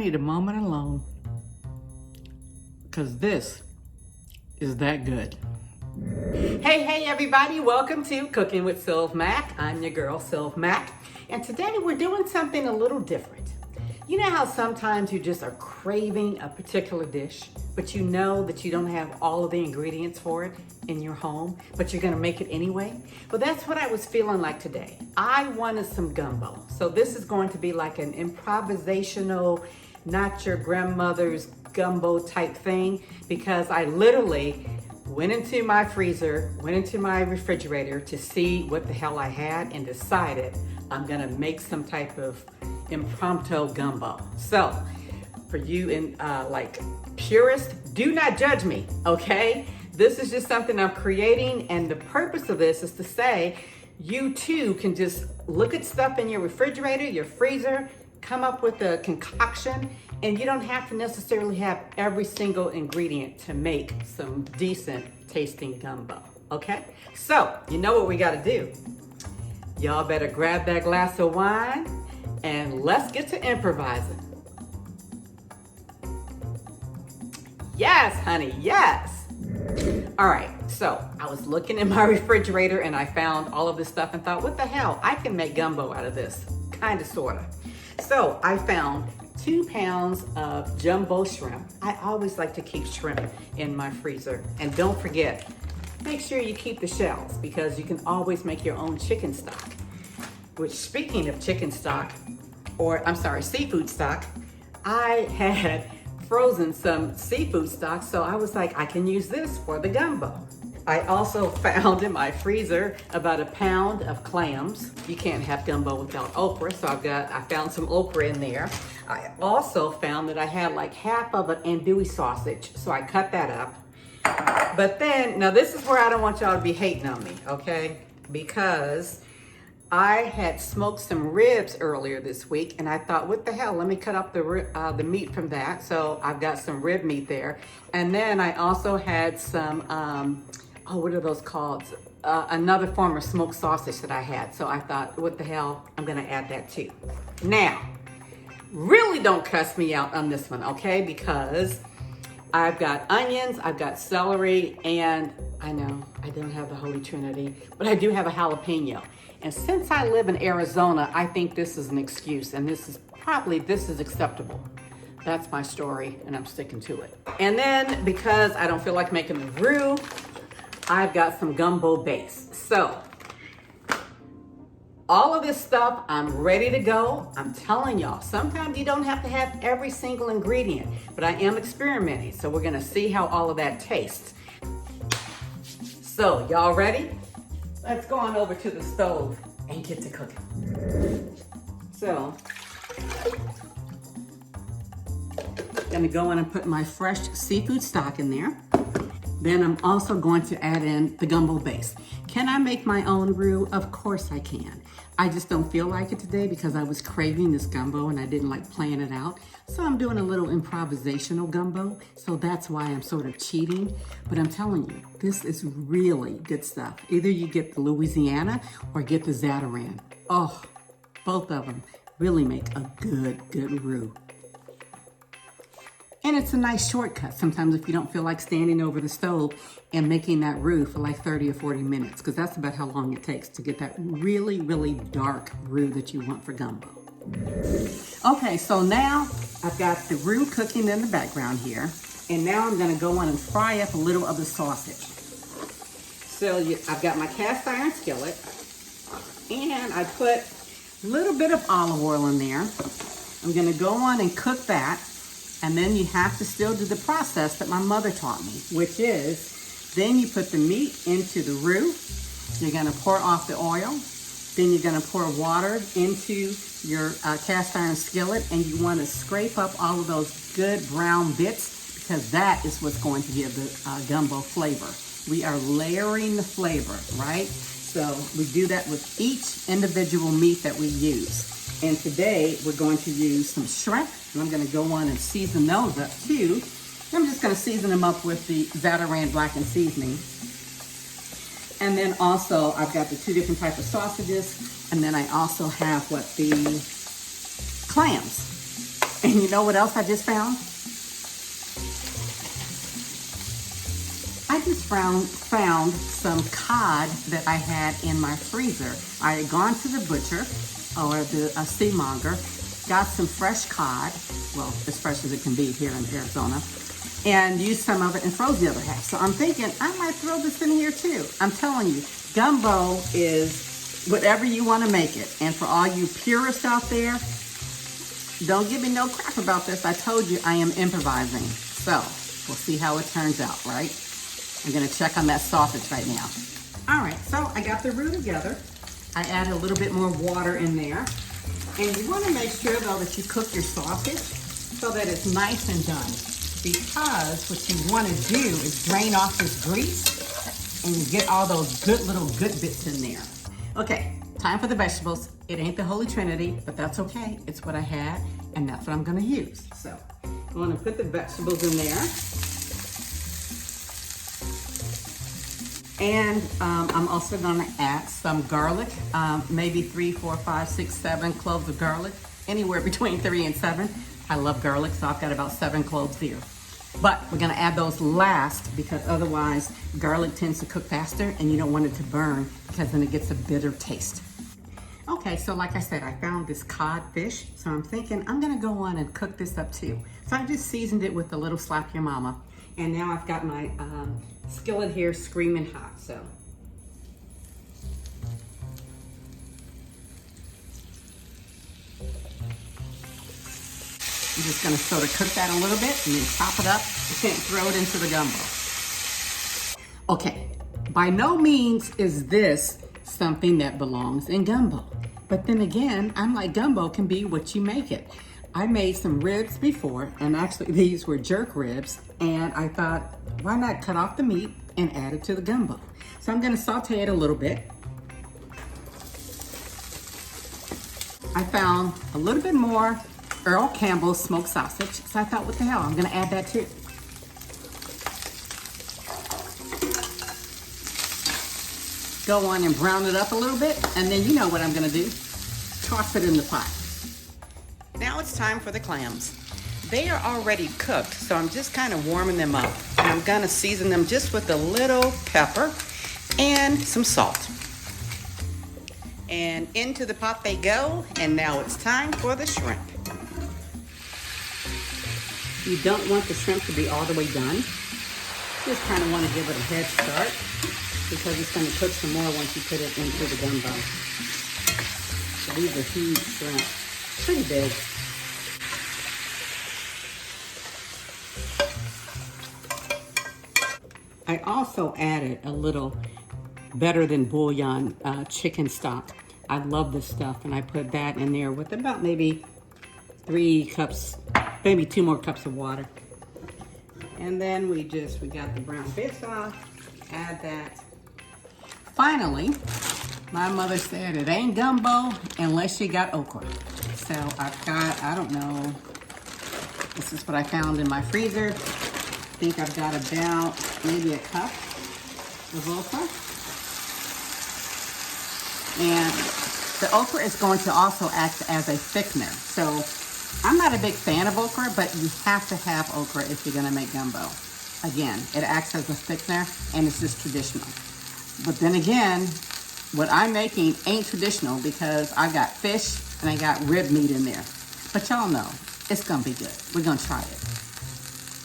need a moment alone because this is that good. Hey everybody, welcome to Cooking with Sylv Mac. I'm your girl Sylv Mac, and today we're doing something a little different. You know how sometimes you just are craving a particular dish, but you know that you don't have all of the ingredients for it in your home, but you're gonna make it anyway? Well, that's what I was feeling like today. I wanted some gumbo. So this is going to be like an improvisational, not your grandmother's gumbo type thing, because I literally went into my freezer, went into my refrigerator to see what the hell I had and decided I'm gonna make some type of impromptu gumbo. So for you in like purists, do not judge me, okay? This is just something I'm creating, and the purpose of this is to say you too can just look at stuff in your refrigerator, your freezer, come up with a concoction, and you don't have to necessarily have every single ingredient to make some decent tasting gumbo, okay? So, you know what we gotta do. Y'all better grab that glass of wine and let's get to improvising. Yes, honey, yes. All right, so I was looking in my refrigerator and I found all of this stuff and thought, what the hell? I can make gumbo out of this, kind of, sort of. So I found 2 pounds of jumbo shrimp. I always like to keep shrimp in my freezer. And don't forget, make sure you keep the shells because you can always make your own chicken stock. Which, speaking of chicken stock, or I'm sorry, seafood stock, I had frozen some seafood stock, so I was like, I can use this for the gumbo. I also found in my freezer about 1 pound of clams. You can't have gumbo without okra, so I found some okra in there. I also found that I had like half of an andouille sausage, so I cut that up. But then, now this is where I don't want y'all to be hating on me, okay? Because I had smoked some ribs earlier this week, and I thought, what the hell? Let me cut up the meat from that. So I've got some rib meat there. And then I also had some, what are those called? Another form of smoked sausage that I had. So I thought, what the hell? I'm gonna add that too. Now, really don't cuss me out on this one, okay? Because I've got onions, I've got celery, and I know I don't have the Holy Trinity, but I do have a jalapeno. And since I live in Arizona, I think this is an excuse, and this is acceptable. That's my story, and I'm sticking to it. And then, because I don't feel like making the roux, I've got some gumbo base. So, all of this stuff, I'm ready to go. I'm telling y'all, sometimes you don't have to have every single ingredient, but I am experimenting, so we're gonna see how all of that tastes. So, y'all ready? Let's go on over to the stove and get to cooking. So, I'm gonna go in and put my fresh seafood stock in there. Then I'm also going to add in the gumbo base. Can I make my own roux? Of course I can. I just don't feel like it today because I was craving this gumbo and I didn't like playing it out. So I'm doing a little improvisational gumbo. So that's why I'm sort of cheating. But I'm telling you, this is really good stuff. Either you get the Louisiana or get the Zatarain. Oh, both of them really make a good roux. And it's a nice shortcut sometimes if you don't feel like standing over the stove and making that roux for like 30 or 40 minutes, because that's about how long it takes to get that really dark roux that you want for gumbo. Okay, so now I've got the roux cooking in the background here, and now I'm gonna go on and fry up a little of the sausage. So I've got my cast iron skillet, and I put a little bit of olive oil in there. I'm gonna go on and cook that. And then you have to still do the process that my mother taught me, which is then you put the meat into the roux. You're gonna pour off the oil. Then you're gonna pour water into your cast iron skillet, and you wanna scrape up all of those good brown bits because that is what's going to give the gumbo flavor. We are layering the flavor, right? So we do that with each individual meat that we use. And today we're going to use some shrimp, and I'm gonna go on and season those up too. I'm just gonna season them up with the Zatarain blackened seasoning. And then also I've got the 2 different types of sausages, and then I also have the clams. And you know what else I just found? I just found some cod that I had in my freezer. I had gone to the butcher or a seamonger, got some fresh cod, well, as fresh as it can be here in Arizona, and used some of it and froze the other half. So I'm thinking I might throw this in here too. I'm telling you, gumbo is whatever you want to make it. And for all you purists out there, don't give me no crap about this. I told you I am improvising. So we'll see how it turns out, right? I'm gonna check on that sausage right now. All right, so I got the roux together. I added a little bit more water in there. And you wanna make sure though that you cook your sausage so that it's nice and done. Because what you wanna do is drain off this grease and you get all those good bits in there. Okay, time for the vegetables. It ain't the Holy Trinity, but that's okay. It's what I had, and that's what I'm gonna use. So I'm gonna put the vegetables in there. And I'm also gonna add some garlic, maybe 3, 4, 5, 6, 7 cloves of garlic, anywhere between 3 and 7. I love garlic, so I've got about 7 cloves here. But we're gonna add those last because otherwise garlic tends to cook faster and you don't want it to burn because then it gets a bitter taste. Okay, so like I said, I found this cod fish, so I'm thinking I'm gonna go on and cook this up too. So I just seasoned it with a little slap your mama. And now I've got my skillet here screaming hot, so. I'm just gonna sort of cook that a little bit and then chop it up and throw it into the gumbo. Okay, by no means is this something that belongs in gumbo. But then again, I'm like, gumbo can be what you make it. I made some ribs before, and actually these were jerk ribs, and I thought, why not cut off the meat and add it to the gumbo? So I'm gonna saute it a little bit. I found a little bit more Earl Campbell's smoked sausage, so I thought, what the hell, I'm gonna add that too. Go on and brown it up a little bit, and then you know what I'm gonna do. Toss it in the pot. Now it's time for the clams. They are already cooked, so I'm just kind of warming them up. And I'm gonna season them just with a little pepper and some salt. And into the pot they go, and now it's time for the shrimp. You don't want the shrimp to be all the way done. Just kind of want to give it a head start because it's going to cook some more once you put it into the gumbo. So these are huge shrimp, pretty big. I also added a little better than bouillon chicken stock. I love this stuff, and I put that in there with about maybe 3 cups, maybe 2 more cups of water. And then we got the brown bits off, add that. Finally, my mother said it ain't gumbo unless you got okra. So I've got, I don't know, this is what I found in my freezer. I think I've got about maybe a cup of okra. And the okra is going to also act as a thickener. So I'm not a big fan of okra, but you have to have okra if you're gonna make gumbo. Again, it acts as a thickener and it's just traditional. But then again, what I'm making ain't traditional because I got fish and I got rib meat in there. But y'all know, it's gonna be good. We're gonna try it.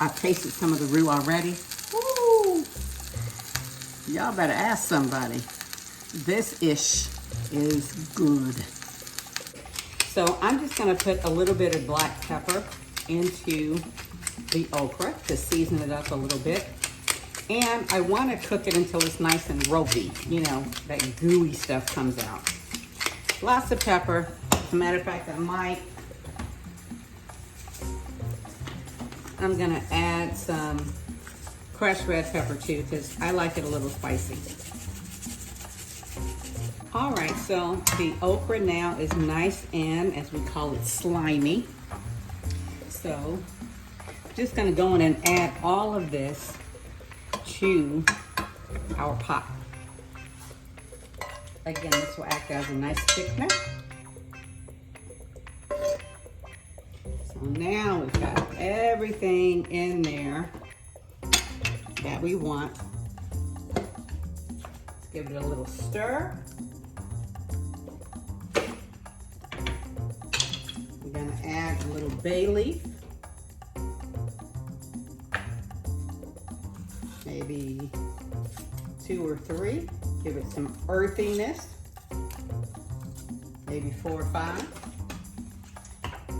I've tasted some of the roux already. Woo! Y'all better ask somebody. This ish is good. So I'm just gonna put a little bit of black pepper into the okra to season it up a little bit. And I wanna cook it until it's nice and ropey. You know, that gooey stuff comes out. Lots of pepper. As a matter of fact, I'm gonna add some crushed red pepper too, because I like it a little spicy. All right, so the okra now is nice and, as we call it, slimy. So just gonna go in and add all of this to our pot. Again, this will act as a nice thickener. So Now we've got everything in there that we want. Let's give it a little stir. We're gonna add a little bay leaf. Maybe 2 or 3. Give it some earthiness. Maybe 4 or 5.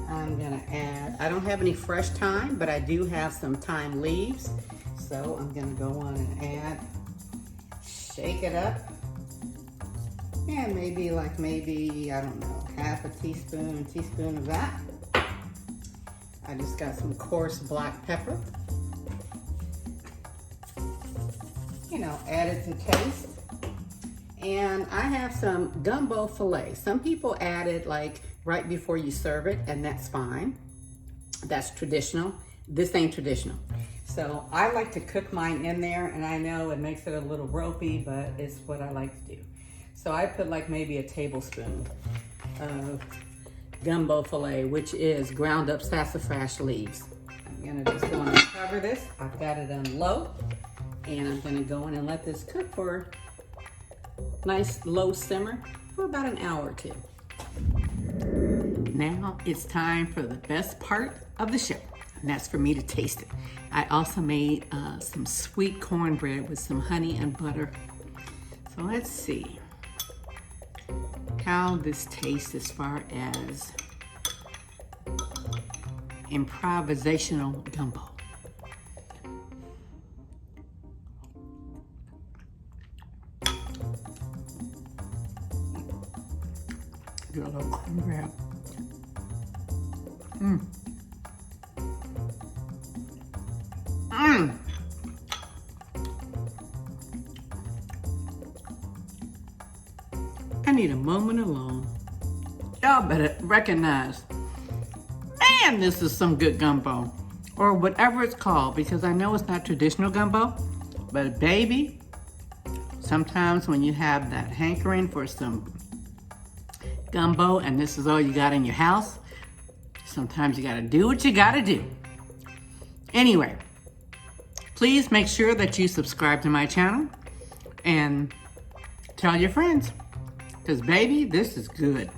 I'm gonna add, I don't have any fresh thyme, but I do have some thyme leaves. So I'm gonna go on and add, shake it up. And maybe I don't know, half a teaspoon of that. I just got some coarse black pepper. You know, add it to taste. And I have some gumbo filet. Some people add it like right before you serve it, and that's fine. That's traditional. This ain't traditional. So I like to cook mine in there, and I know it makes it a little ropey, but it's what I like to do. So I put like maybe a tablespoon of gumbo filet, which is ground up sassafras leaves. I'm gonna just go and cover this. I've got it on low, and I'm gonna go in and let this cook for a nice low simmer for about an hour or 2. Now it's time for the best part of the show, and that's for me to taste it. I also made some sweet cornbread with some honey and butter. So let's see how this tastes as far as improvisational gumbo. Do a little cornbread. I need a moment alone. Y'all better recognize, man, this is some good gumbo, or whatever it's called, because I know it's not traditional gumbo, but baby, sometimes when you have that hankering for some gumbo and this is all you got in your house, sometimes you gotta do what you gotta do. Anyway, please make sure that you subscribe to my channel and tell your friends, because baby, this is good.